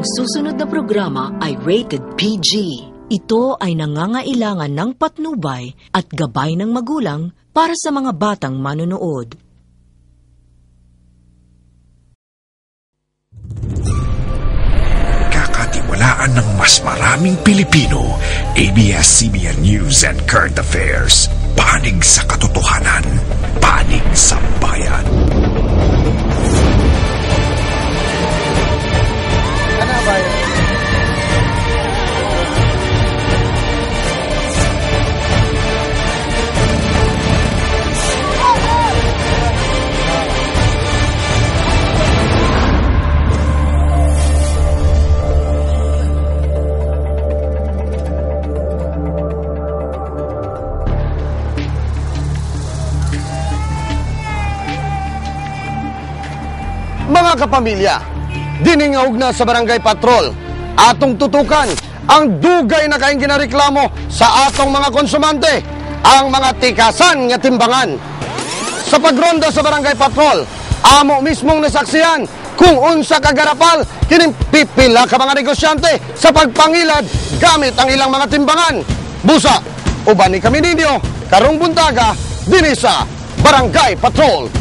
susunod na programa ay rated PG. Ito ay nangangailangan ng patnubay at gabay ng magulang para sa mga batang manonood. Kakatiwalaan ng mas maraming Pilipino, ABS-CBN News and Current Affairs. Panig sa katotohanan, panig sa bayan. Mga kapamilya, diningawg na sa Barangay Patrol, atong tutukan ang dugay na kaing ginareklamo sa atong mga konsumante, ang mga tikasan nga timbangan. Sa pagronda sa Barangay Patrol, amo mismong nasaksihan kung unsa kagarapal kining pipila ka mga negosyante sa pagpangilad gamit ang ilang mga timbangan. Busa, uban ni kami ninyo, karong buntaga, dinhi sa Barangay Patrol.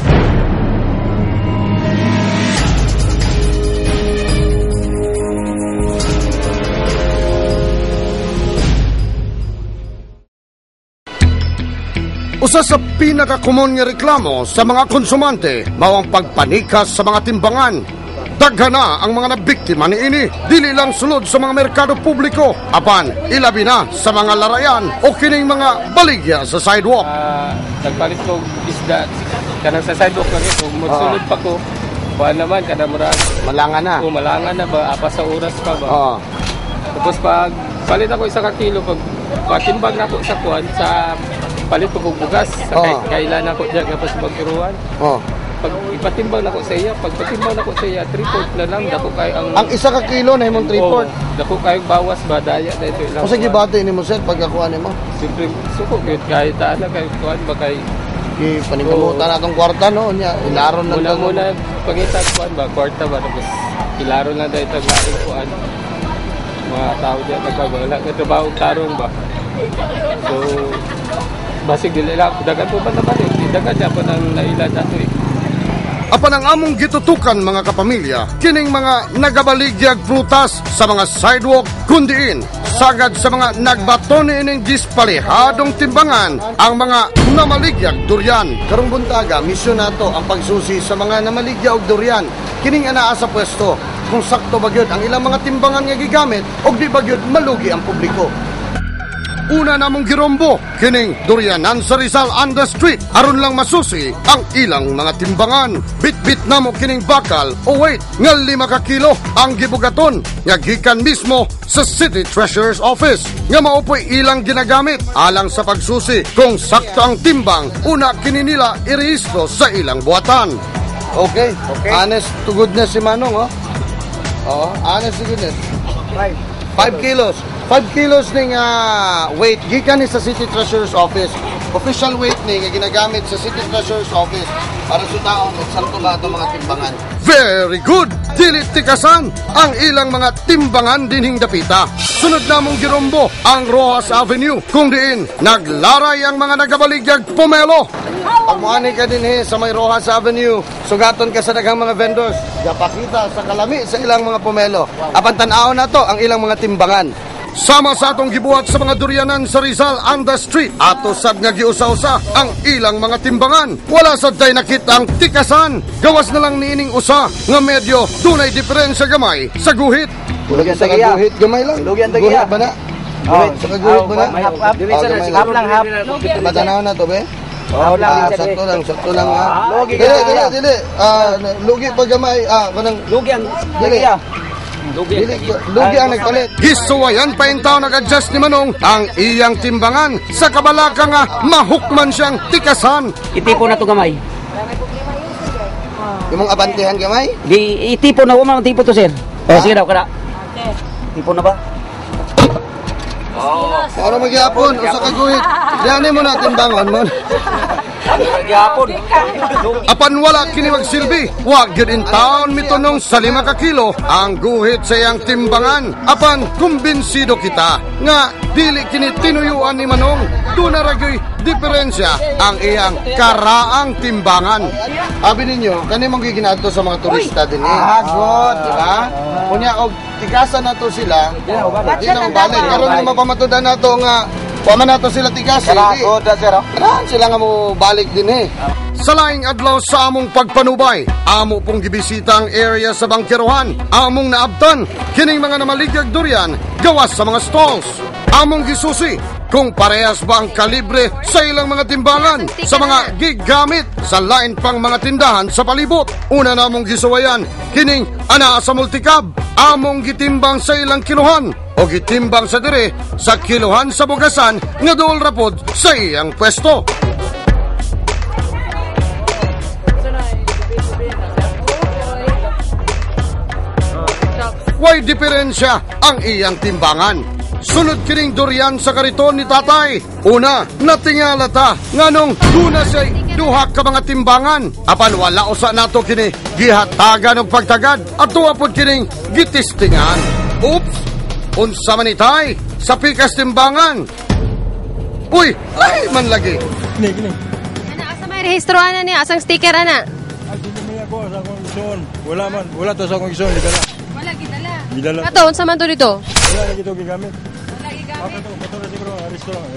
Usa sa pinakakomon nga reklamo sa mga konsumante mao ang pagpanikas sa mga timbangan. Daghan na ang mga nabiktima niini, dili lang sulod sa mga merkado publiko, apan ilabi na sa mga larayan o kining mga baligya sa sidewalk. Nagpalit ko isda kanang sa sidewalk lang ito, magsulod pa ko. Buwan naman kada murag Malangan na. o malangan na ba apa sa oras pa ba. Tapos pag palit ako isa ka kilo, pag patimbag na ako sa kuan sa palit ko bugas sa kailan ako diyan kapag sa pagturuan. Pag ipatimbang na ko sa iya, pag patimbang na ko sa iya, 3/4 na lang dako kay ang isa ka kilo na himong 3/4. Dako kay bawas ba daya dito lang. O sige bati ni mo sir pagkakuan nimo. Siyempre suko gyud kay taana kay kuan ba kay Paningkamutan natong kwarta no nya ilaron lang muna pangitan kuan ba kwarta ba tapos ilaron lang dito ang kuan. Mga tao diyan nagpagwala ng trabaho tarong ba. So basig dili lang dagan po ba naman dagan siya pa ng nailan nato Apan ang among gitutukan mga kapamilya, kining mga nagabaligyag prutas sa mga sidewalk, kundiin sagad sa mga nagbato niining dispalihadong timbangan ang mga namaligyag durian. Karong buntaga, misyon nato ang pagsusi sa mga namaligyag durian. Kining anaa sa pwesto kung sakto ba gyud ang ilang mga timbangan nga gigamit og di ba gyud malugi ang publiko. Una namong girombo, kining durianan sa Rizal on the street, aron lang masusi ang ilang mga timbangan. Bit-bit namo kining bakal o weight nga 5 ka kilo ang gibugaton nga gikan mismo sa City Treasurer's Office nga maupoy ilang ginagamit alang sa pagsusi kung sakto ang timbang. Una kini nila irehistro sa ilang buhatan. Okay. Honest to goodness si Manong, honest to goodness. 5 kilos. 5 kilos ning weight gikan ni sa City Treasurer's Office. Official weight ni nga ginagamit sa City Treasurer's Office para sa taong sakto ba itong mga timbangan. Very good! Dili tikasan ang ilang mga timbangan dinhing dapita. Sunod namong girombo ang Rojas Avenue kung diin naglaray ang mga nagabaligyag pomelo. Pag muani ka din sa may Rojas Avenue, sugaton ka sa daghang mga vendors. Gapakita sa kalami sa ilang mga pomelo. Apan tan-aw na to ang ilang mga timbangan. Sama sa atong gibuhat sa mga durianan sa Rizal on the street, ato sad nga giusa-usa ang ilang mga timbangan. Wala sad tay nakita ang tikasan. Gawas na lang niining usa nga medyo dunay diferensya gamay sa guhit. Lugyan Sa tagiya. guhit gamay lang. Lugyan tagiya. Guhit ba na? Sa guhit ba na? Hap lang hap. Matanaw na to be? Sakto lang ha. Lugi Dili. Lugi pa gamay. Kanang Lugyan tagiya. Lugi ang nagpalit. Gisuwayan pa yung tao nag-adjust ni Manong ang iyang timbangan sa kabalaka nga mahukman siyang tikasan. Itipo na to gamay. Yung mga abantihan gamay? Di itipo na umang tipo to sir. Sige daw kada. Tipo na ba? Para magyapon, usa ka guhit. Diyan mo natin bangon mo. Apan wala kini magsilbi. Wag gyud in town mitunong sa 5 ka kilo ang guhit sa iyang timbangan. Apan kumbinsido kita nga dili kini tinuyuan ni Manong. Duna ra gyud diferensya ang iyang karaang timbangan. Abi ninyo, kani mong giginadto sa mga turista dinhi. Good, di ba? Kunya og tigasan nato sila. Di na balik karon ni mapamatudan nato nga wa man nato sila tigasan. Sila nga mo balik din eh. Sa laing adlaw sa among pagpanubay, amo pong gibisita ang area sa Bangkerohan. Among naabtan kining mga namaligyag durian gawas sa mga stalls. Among gisusi kung parehas ba ang kalibre sa ilang mga timbangan sa mga gigamit sa lain pang mga tindahan sa palibot. Una namong gisuwayan kining ana sa multicab. Among gitimbang sa ilang kiluhan o gitimbang sa dire sa kiluhan sa bugasan nga duol rapod sa iyang pwesto. Way diferensya ang iyang timbangan. Sunod kining durian sa kariton ni tatay. Una, natingala ta nganong duna say duha ka mga timbangan. Apan wala usa nato kini gihatagan og pagtagad at tuwa pod kining gitistingan. Oops! Unsa man itay sa pikas timbangan. Uy, ay man lagi. Gini. Ana asa may rehistroan niya, asang sticker ana. Hindi ako sa akong ison. Wala to sa akong ison, gidala. Wala gidala. Gidala. Kato, unsa man to dito? Wala lagi to gigamit. Wala gigamit. Ako to siguro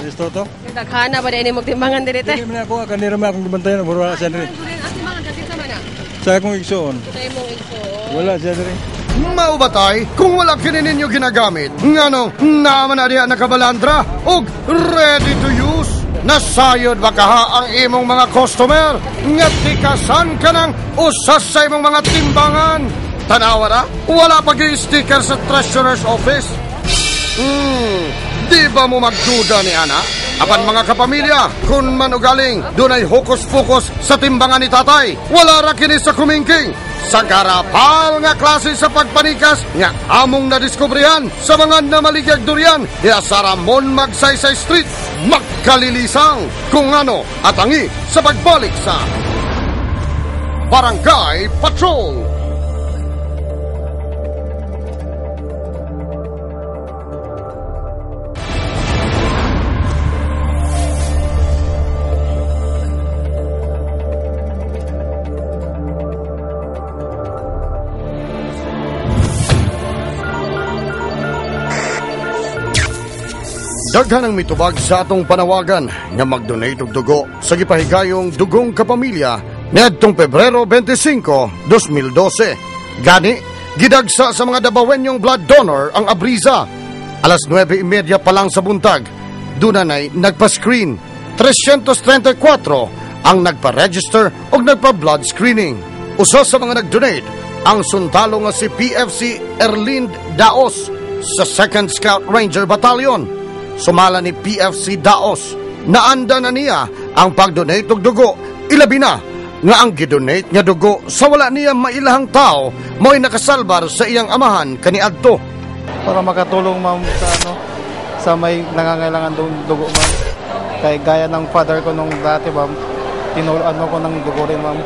resto to. Daghana ba dinhi mo timbangan diri te? Hindi man ako kanira man akong gibantayan, wala siya diri. Asa man kasi sa mana? Sa akong ison. Sa imong info. Wala siya diri. Maubatay kung wala kini ninyo ginagamit. Ngano, naman na diya nakabalandra og ready to use. Nasayod ba kaha ang imong mga customer nga tikasan ka ng usas sa imong mga timbangan? Tanawara, wala pa sticker sa treasurer's office. Di ba mo magduda ni Ana? Apan mga kapamilya, kun man ugaling, dunay hokus-pokus sa timbangan ni tatay. Wala ra kini sa kumingking. Sa garapal nga klase sa pagpanikas nga among nadiskubrihan sa mga namaligyag durian ya sa Ramon Magsaysay Street, magkalilisang kung ano atangi sa pagbalik sa Barangay Patrol. Daghan ang mitubag sa atong panawagan nga mag-donate og dugo sa gipahigayong dugong kapamilya niadtong Pebrero 25, 2012. Gani, gidagsa sa mga dabawenyong blood donor ang Abriza. Alas 9:30 pa lang sa buntag, dunay nagpa-screen. 334 ang nagpa-register og nagpa-blood screening. Usa sa mga nag-donate ang suntalo nga si PFC Erlind Daos sa 2nd Scout Ranger Battalion. Sumala ni PFC Daos, naanda na niya ang pag-donate og dugo. Ilabi na nga ang gidonate nga dugo sa wala niya mailahang tao mo'y nakasalbar sa iyang amahan kaniadto. Para makatulong ma'am sa may nangangailangan dugo ma'am. Kay gaya ng father ko nung dati ma'am, tinuruan ko ng dugo rin ma'am.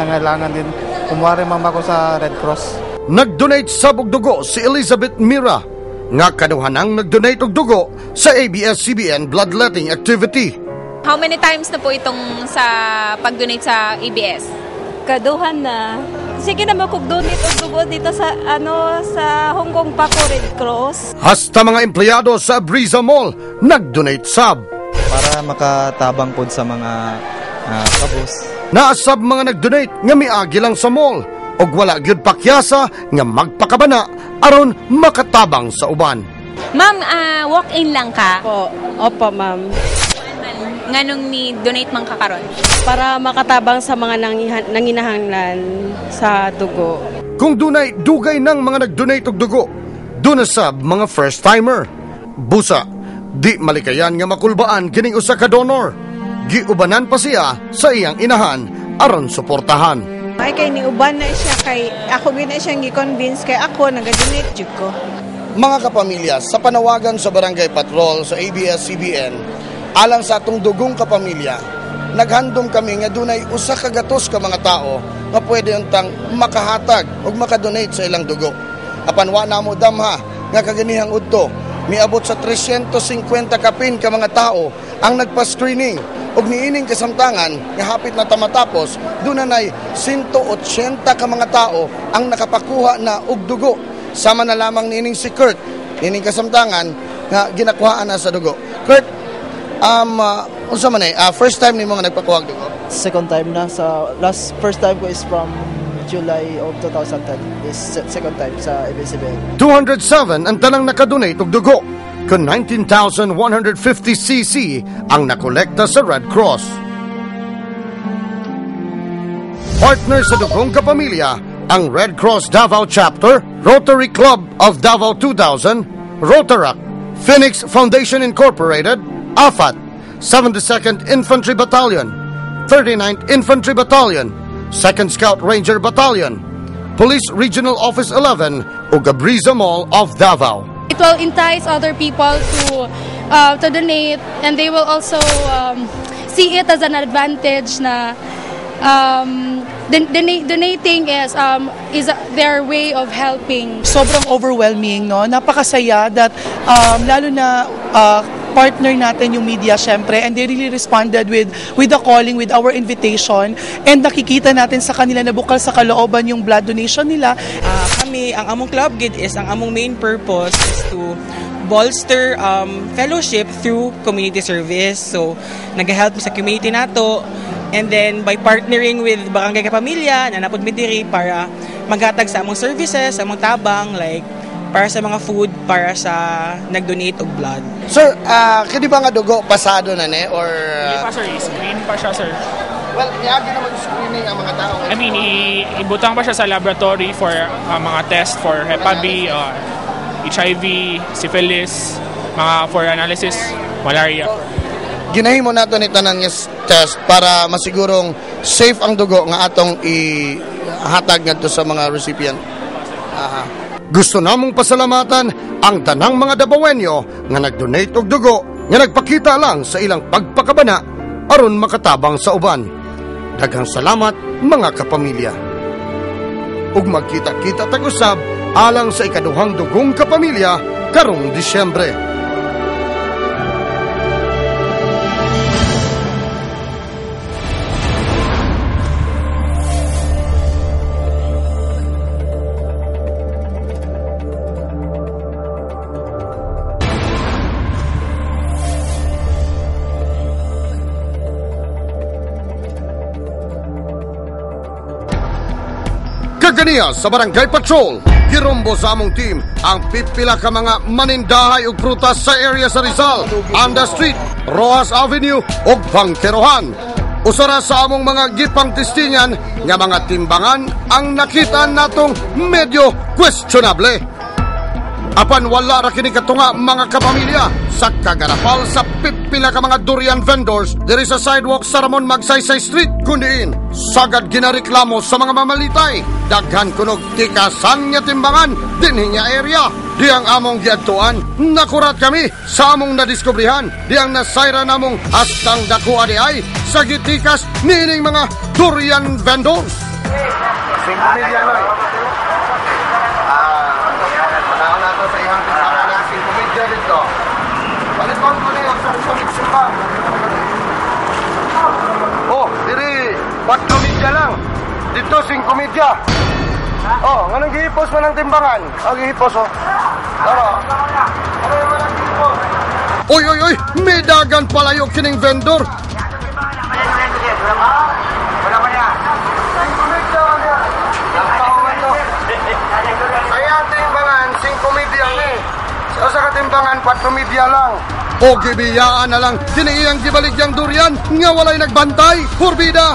Nangailangan din. Kumwari ma'am ako sa Red Cross. Nag-donate sa dugo si Elizabeth Mira nga kaduhanang nag-donate og dugo sa ABS-CBN bloodletting activity. How many times na po itong sa pag-donate sa ABS? Kaduhan na. Sige na makog-donate og dugo dito sa sa Hong Kong Paco Red Cross. Hasta mga empleyado sa Abriza Mall nag-donate sab. Para makatabang pod sa mga kabus. Naasab mga nag-donate nga miagi lang sa mall og wala gyud pakyasa nga magpakabana aron makatabang sa uban. Ma'am, walk-in lang ka? Opo, ma'am. Nganong ni donate man ka karon? Para makatabang sa mga nanginahanglan sa dugo. Kung dunay dugay ng mga nag-donate og dugo, duna sab mga first-timer. Busa, di malikayan nga makulbaan kining usa ka donor. Giubanan pa siya sa iyang inahan aron suportahan. Ay kay ni uban na siya kay ako gina siyang gi-convince kay ako naga-donate jud ko. Mga kapamilya, sa panawagan sa Barangay Patrol sa ABS-CBN, alang sa atong dugong kapamilya, naghandom kami nga dunay usa ka gatos ka mga tao nga pwede untang makahatag o makadonate sa ilang dugo. Apan wa namo damha nga kaganihang udto, miabot sa 350 kapin ka mga tao ang nagpa-screening ug niining kasamtangan nga hapit na tamatapos, dunay 180 ka mga tao ang nakapakuha na og dugo. Sama na lamang niining si Kurt, niining kasamtangan nga ginakuhaan na sa dugo. Kurt, unsa man first time nimo nga nagpakuha og dugo? Second time na. First time ko is from July of 2010. Is second time sa ABS-CBN. 207 ang tanang nakadonate og dugo. Kun 19,150 cc ang nakolekta sa Red Cross. Partner sa dugong kapamilya ang Red Cross Davao Chapter, Rotary Club of Davao 2000, Rotarac, Phoenix Foundation Incorporated, AFAT, 72nd Infantry Battalion, 39th Infantry Battalion, 2nd Scout Ranger Battalion, Police Regional Office 11, ug Gabriza Mall of Davao. It will entice other people to donate, and they will also see it as an advantage na donating is their way of helping. Sobrang overwhelming, no? Napakasaya that lalo na partner natin yung media syempre, and they really responded with the calling, with our invitation, and nakikita natin sa kanila na bukal sa kalooban yung blood donation nila. Kami, ang among club gid is, ang among main purpose is to bolster fellowship through community service. So nag-help sa community nato, and then by partnering with Barangay Kapamilya na napod mi diri para maghatag sa among services, among tabang, like para sa mga food, para sa nag-donate og blood. Sir, kadi ba nga dugo pasado na ne or Hindi pa sir, screen pa siya sir. Well, niagi naman screening ang mga tao. I mean, ibutang pa siya sa laboratory for mga test for Hep B, HIV, syphilis, mga for analysis, malaria. Ginahimo nato ni tanan nga test para masigurong safe ang dugo nga atong ihatag ngadto sa mga recipient. Gusto namong pasalamatan ang tanang mga Davaoenyo nga nag-donate og dugo nga nagpakita lang sa ilang pagpakabana aron makatabang sa uban. Daghang salamat mga kapamilya. Ug magkita-kita tag-usab alang sa ikaduhang dugong kapamilya karong Disyembre. Kaniya sa Barangay Patrol, girumbo sa among team ang pipila ka mga manindahay ug prutas sa area sa Rizal, Anda Street, Rojas Avenue ug Bangkerohan. Usara sa among mga gipang testingan nga mga timbangan ang nakita natong medyo questionable. Apan wala ra kini katunga mga kapamilya sa kagarapal sa pipila ka mga durian vendors diri sa sidewalk sa Ramon Magsaysay Street, kundiin sagad ginareklamo sa mga mamalitay. Daghan kunog tikasan nga timbangan dinhi nga area. Di ang among giadtuan, nakurat kami sa among nadiskubrihan. Di ang nasayra namong hastang dako adiay sa gitikas niining mga durian vendors. Oh, diri 4 media lang. Dito 5 media. Oh, nganong gihipos man ang timbangan? Oh, gihipos oh. Oy, oy, oy, may dagan palayo kining vendor. Kaya timbangan 5 media ni. Sa katimbangan 4 media lang. O gibiyaan na lang diniyang gibalig yang durian nga walay nagbantay. Hurbida.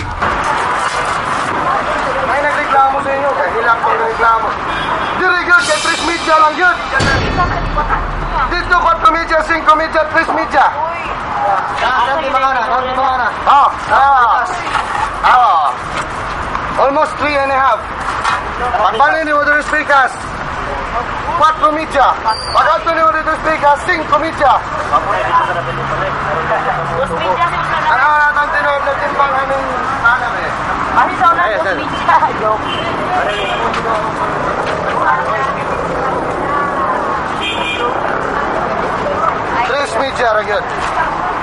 May nagreklamo sa inyo kay hilak pang reklamo. Diri gyud kay 3 media lang gyud. Dito 4 media, 5 media, 3 media. Almost 3 and a half. Pagbalik ni Water Speakers. 4 media. Pag-ato niyo dito speak, 5 media. Ano natin tinuod na timbang anong anak eh? Ano daw na 2 media? Joke. 3 media, ragyan.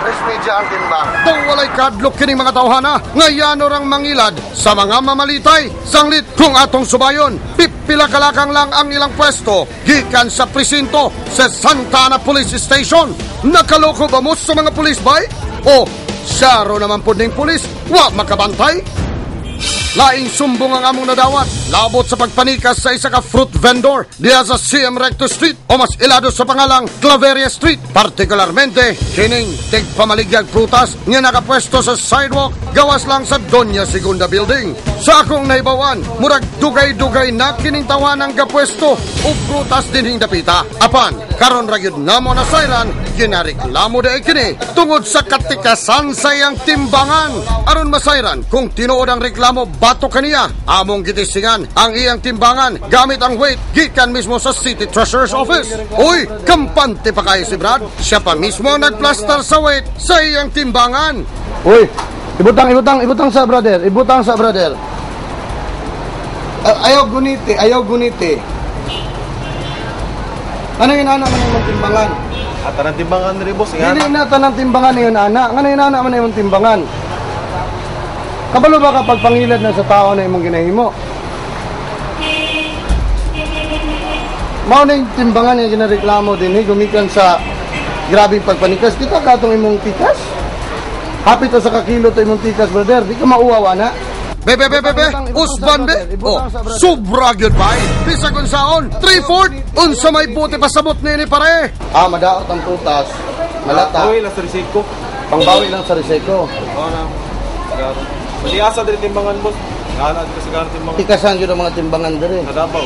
3 media ang timbang. Kung walay kadlok kining mga tawhana, ngayano rang mangilad sa mga mamalitay, sanglit kung atong subayon, pipila kalakang lang ang ilang pwesto, gikan sa presinto sa Santa Ana Police Station. Nakaloko ba mo sa mga police bay? O, syaro naman po ning police, wa makabantay? Laing sumbong ang among nadawat, labot sa pagpanikas sa isa ka fruit vendor diya sa CM Recto Street o mas ilado sa pangalang Claveria Street. Partikularmente, kining tigpamaligyag prutas nga nakapwesto sa sidewalk gawas lang sa Doña Segunda Building. Sa akong naibawan, murag dugay-dugay na kining tawanang gapwesto o prutas dinhing dapita. Apan, karon ragyod namo na sayran, ginareklamo da kini tungod sa katikasan sa iyang timbangan. Aron masayran kung tinuod ang reklamo bato kaniya, among gitisingan ang iyang timbangan gamit ang weight gikan mismo sa City Treasurer's Office. Uy, kampante pa kayo si Brad. Siya pa mismo nagplaster sa weight sa iyang timbangan. Uy, ibutang sa brother. Ibutang sa brother. Ayaw guniti. Ano yung anak man yung timbangan? At anang timbangan rin, boss. Hindi na tanang timbangan yung anak. Ano yung anak man yung timbangan? Kabalo ba kapag pangilad na sa tao na imong ginahimo? Mao na yung timbangan yung ginareklamo din, gumikan sa grabing pagpanikas. Di ka katong imong tikas? Happy to sa kakilo to imong tikas, brother. Di ka mauwawa na. Bebe, usban be. Oh, sobra gyud bay. Bisa kun saon, 3/4 unsa may buti pasabot ni pare. Madaot ang prutas. Malata. Pangbawi lang sa risiko. Pangbawi lang sa risiko. Oo na. Maliasa din timbangan, boss. Ngana dito sa timbangan. Tikasan gyud ang mga timbangan diri. Nadabaw.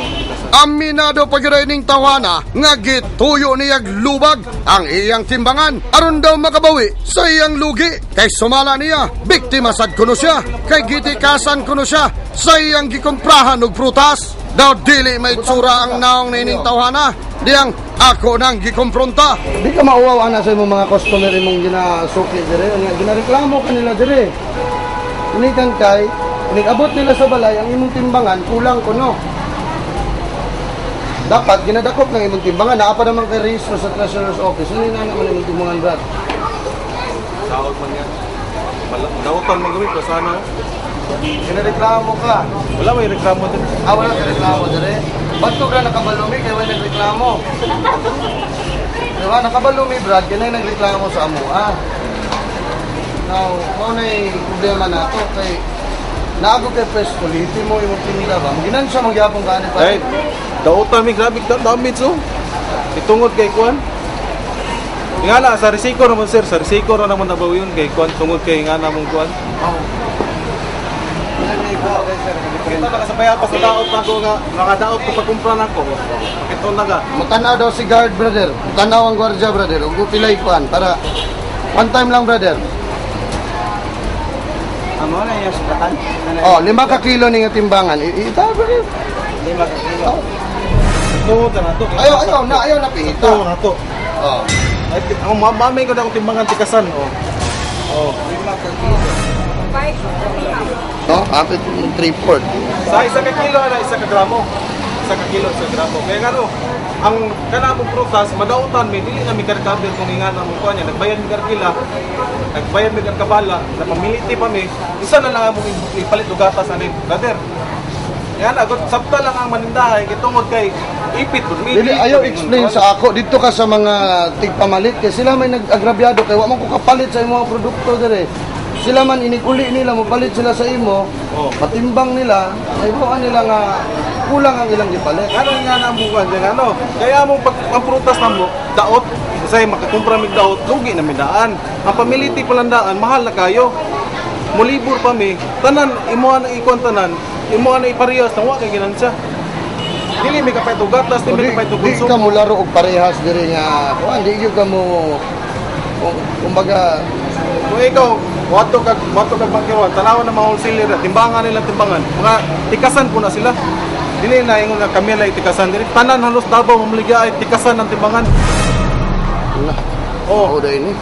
Aminado pa gyud ning tawana nga gituyo niyag lubag ang iyang timbangan aron daw makabawi sa iyang lugi. Kay sumala niya, biktima sad kuno siya. Kay gitikasan kuno siya sa iyang gikomprahan og prutas. Daw dili may tsura ang naong nining tawhana. Diyang ako nang gikompronta. Di ka mauwaw na sa imong mga customer imong ginasuki dire, nga ginareklamo kanila dire. Unikan kay, abot nila sa balay ang imong timbangan kulang kuno. Dapat ginadakop ng imong timbangan, naa pa naman kay rehistro sa Treasurer's Office. Ano na naman imong timbangan, Brad? Sahod man yan. Nautan man gawin ko sana. Ginareklamo ka. Wala may reklamo din. Wala ka reklamo dire. Ba't ka nakabalumi kaya wala nagreklamo? Diba, nakabalumi, Brad, kaya nagreklamo sa amuha. Now, kung na problema na ito, kay naagod kay presto, liti mo yung tinila ba? Ginan siya magyapong kanin pa. Right. Dautan may grabe damage, so. Itungod kay Kuan. Nga na, sa risiko naman, sir. Sa risiko na naman nabaw yun kay Kuan. Tungod kay nga namang Kuan. Kita na kasabaya pa sa daot na ko nga. Nakadaot ko pagkumpra na ko. Ito na ka. Matanaw daw si guard, brother. Matanaw ang gwardiya, brother. Huwag pilay Kuan. Para one time lang, brother. Amo na yung sukatan. 5 ka kilo ning timbangan. Ita, brother. 5 ka kilo. Ito na to. Ayaw na pihita. Ito na to. Ay, ang mamay ko na akong timbangan tikasan. 5 ka kilo. 5 Apit 3/4. Sa isa ka kilo na isa ka gramo. Isa ka kilo sa gramo. Kaya nga ang kanamong prutas, madautan may dili na may karkabel kung nga namong kuha niya. Nagbayad mi karkila, nagbayad mi karkabala, napamiliti pa mi. Isa na lang among ipalit og gatas ani, brother. Yan agot sabta lang ang manindahay kitungod kay ipit pud mi. Dili ayaw explain sa ako dito ka sa mga tigpamalit kay sila may nag-agrabyado kay wa man ko kapalit sa imong produkto dire. Sila man inikuli nila, mapalit sila sa imo, matimbang nila, ay buwan nila nga kulang ang ilang gipalit. Ano nga na mo kan ano? Kaya mo pag ang prutas namo, daot, say makakumpra mig daot, lugi na midaan. Ang pamiliti palandaan, mahal na kayo. Mulibor pa mi, tanan imo na ikon tanan, imo na iparehas na wa kay ginansya. Dili mi kapay tugatas, dili mi kapay tugunso. Di ka mo laro og parehas diri nga, di gyud ka mo kumbaga kung ikaw, wato kag magkiruan, tanawan ng mga wholesaler, timbangan nila timbangan. Mga tikasan po na sila. dili na ingon nga kami lang tikasan dili. Tanan halos Davao mamaligya ay tikasan ng timbangan. Oo, dahil ni.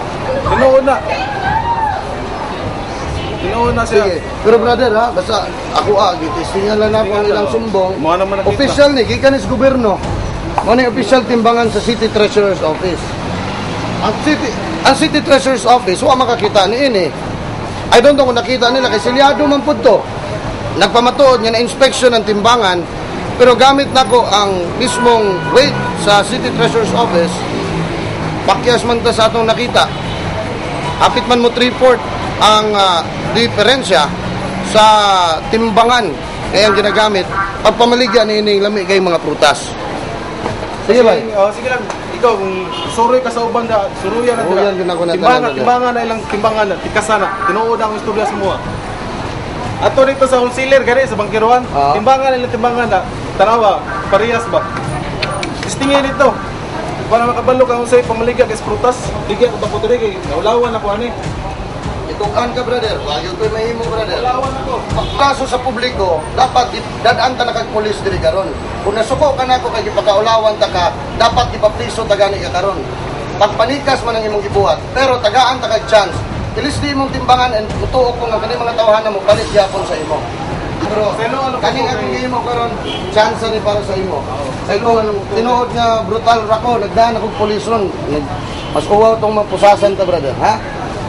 Tinuod na siya. Sige. Pero brother ha, basta ako gitistingan lang ako ang ilang sumbong. Official ni, gikan is gobyerno. Mo ni official timbangan sa City Treasurer's Office. Ang City Treasurer's Office, wala makakita ni ini. I don't know kung nakita nila kay silyado man pud to. Nagpamatuod nga na inspection ng timbangan, pero gamit nako ang mismong weight sa City Treasurer's Office. Pakyas man ta sa atong nakita. Hapit man mo 3/4 ang diferensya sa timbangan kaya ang ginagamit pagpamaligya ni ining lami kay mga prutas. Sige ba? Sige lang. Ikaw kung suroy ka sa uban da, suruyan na dira. Timbangan na ilang timbangan na tikasan na. Tinuod ang istorya sa mga. Ato dito sa wholesaler gani sa bangkiruan. Timbangan na ilang timbangan na. Tanawa, parehas ba? Istingin dito. Para makabalo ka kung sa'yo pamaligya kay prutas. Bigyan ko ba po diri kay naulawan ako ani. Itukan ka, brother. Wagyo ko'y mahimo, brother. Kaso sa publiko, dapat dadaan ta na kag pulis diri karon. Kung nasuko ka nako kay gipakaulawan ta ka, dapat ipapriso ta gani ka karon. Pagpanikas man ang imong gibuhat, pero tagaan ta kag chance. Ilisdi imong timbangan and mutuo ko nga kani mga tawhan mo palit gyapon sa imo. Pero kani akong gihimo karon, chance ni para sa imo. Kay kung tinuod nga brutal rako, nagdaan ako pulis ron. Mas uwaw tong mapusasan ta, brother, ha?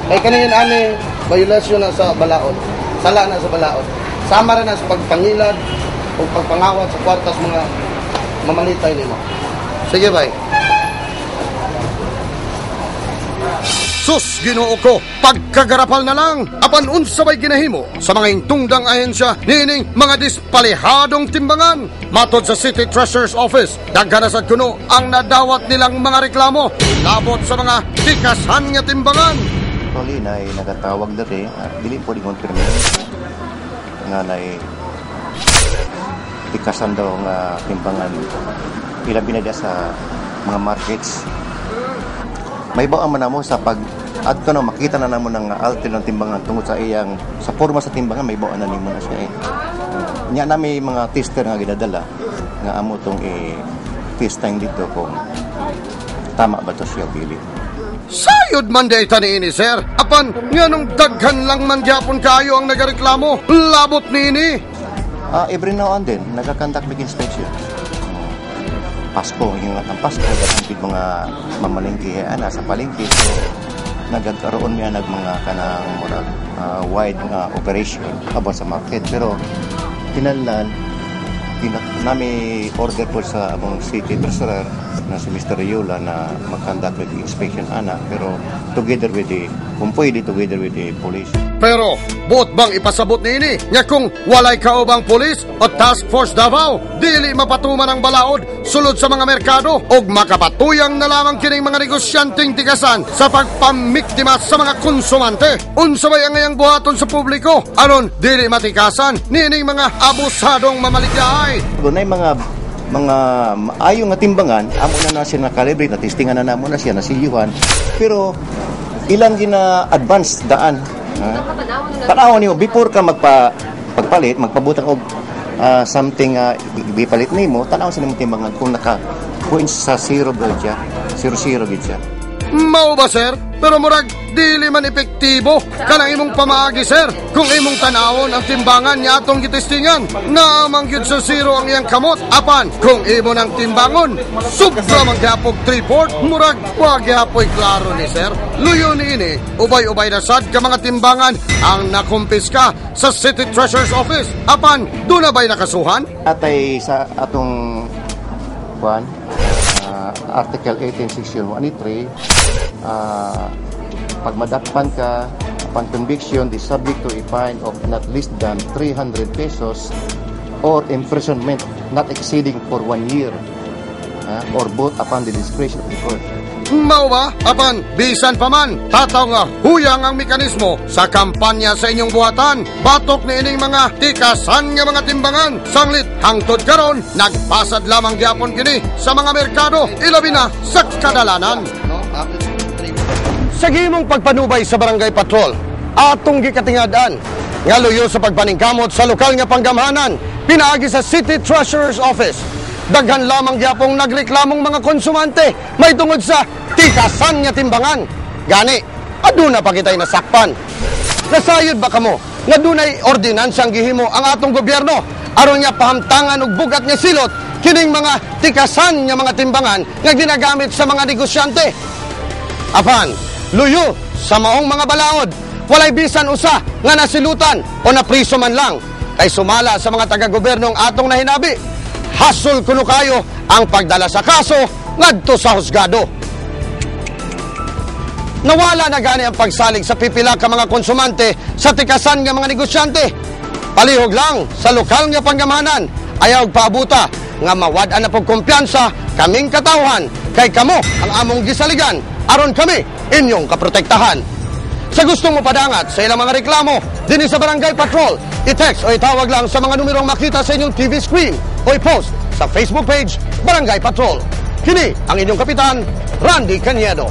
Kay kanina ani violation na sa balaod. Sala na sa balaod. Sama rin na sa pagpangilad o pagpangawat sa kwartas mga mamalitay nimo. Sige, bay. Sus, Ginoo ko, pagkagarapal na lang, apan unsa bay ginahimo sa mga intungdang ahensya niining mga dispalihadong timbangan. Matod sa City Treasurer's Office, daghan na sad kuno ang nadawat nilang mga reklamo labot sa mga tikasan nga timbangan. Actually, na nagatawag dati at dili po i-confirm nga na tikasan daw nga timbangan ilabi na sa mga markets. May ba ang manamo sa pag adto na makita na namo ng alter ng timbangan tungod sa iyang sa forma sa timbangan may bawaan na nimo na siya nya na may mga tester nga ginadala nga amo tong testing dito kung tama ba to siya bili. Sayod man day tani ini, sir. Apan, nganong daghan lang man gyapon kayo ang nagareklamo. Labot ni ini. Every now and then, nagkakandak big inspection. Pasko, yung ang Pasko, dapat mga mamalingki, sa palingki. So, nagkaroon niya mga kanang wide operation about sa market. Pero, tinanlan, nami order po sa among city treasurer na si Mr. Riola na mag-conduct with the inspection pero together with the police. Pero buot bang ipasabot ni ini nga kung walay kaubang police o task force Davao dili mapatuman ang balaod sulod sa mga merkado og makapatuyang na lamang kining mga negosyanteng tigasan sa pagpamiktima sa mga konsumante. Unsa bay ang iyang buhaton sa publiko aron dili matikasan niining mga abusadong mamaligyaay. Dunay mga ayong nga timbangan amo na siya na-calibrate na testingan na namo na siya nasiyuhan pero ilang gina-advance daan tanaw niyo before ka pagpalit magpabutang og something bipalit nimo tanaw sa nimong timbangan kung naka points sa 0 gid siya. Mao ba, sir? Pero murag dili man epektibo kanang imong pamaagi, sir. Kung imong tanawon ang timbangan niya atong gitestingan, naamang gyud sa 0 ang iyang kamot. Apan, kung imo nang timbangon, sobra man gyapog 3/4, murag wa gyapoy klaro ni sir. Luyo ni ini, ubay-ubay na sad ka mga timbangan ang nakumpiska sa City Treasurer's Office. Apan, doon na ba'y nakasuhan? Atay sa atong Article 18, Section 183, pag madakpan ka, upon conviction, is subject to a fine of not less than 300 pesos or imprisonment not exceeding for 1 year or both upon the discretion of the court. Mao ba? Apan, bisan pa man, tataw nga huyang ang mekanismo sa kampanya sa inyong buhatan. Batok ni ining mga tikasan nga mga timbangan. Sanglit, hangtod karon, nagpasad lamang gyapon kini sa mga merkado, ilabi na sa kadalanan. Sa gihimong pagpanubay sa barangay patrol, atong gikatingad-an, nga luyo sa pagpaningkamot sa lokal nga panggamhanan pinaagi sa City Treasurer's Office. Daghan lamang gyapong nagreklamong mga konsumante may tungod sa tikasan nga timbangan. Gani, aduna pa kitay nasakpan. Nasayod ba kamo nga dunay ordinansang gihimo ang atong gobyerno aron nga pahamtangan og bugat nga silot kining mga tikasan nga mga timbangan nga ginagamit sa mga negosyante? Apan, luyo sa maong mga balaod, walay bisan usa nga nasilutan o napriso man lang kay sumala sa mga taga-gobernong atong nahinabi. Hasol kuno kayo ang pagdala sa kaso ngadto sa husgado. Nawala na gani ang pagsalig sa pipila ka mga konsumante sa tikasan nga mga negosyante. Palihog lang sa lokal nga panggamhanan, ayaw paabuta nga mawad-an na pong kumpiyansa kaming katawhan kay kamo ang among gisaligan aron kami inyong kaprotektahan. Sa gusto mo padangat sa ilang mga reklamo dinhi sa Barangay Patrol, i-text o itawag lang sa mga numerong makita sa inyong TV screen o i-post sa Facebook page Barangay Patrol. Kini ang inyong kapitan, Randy Cañedo.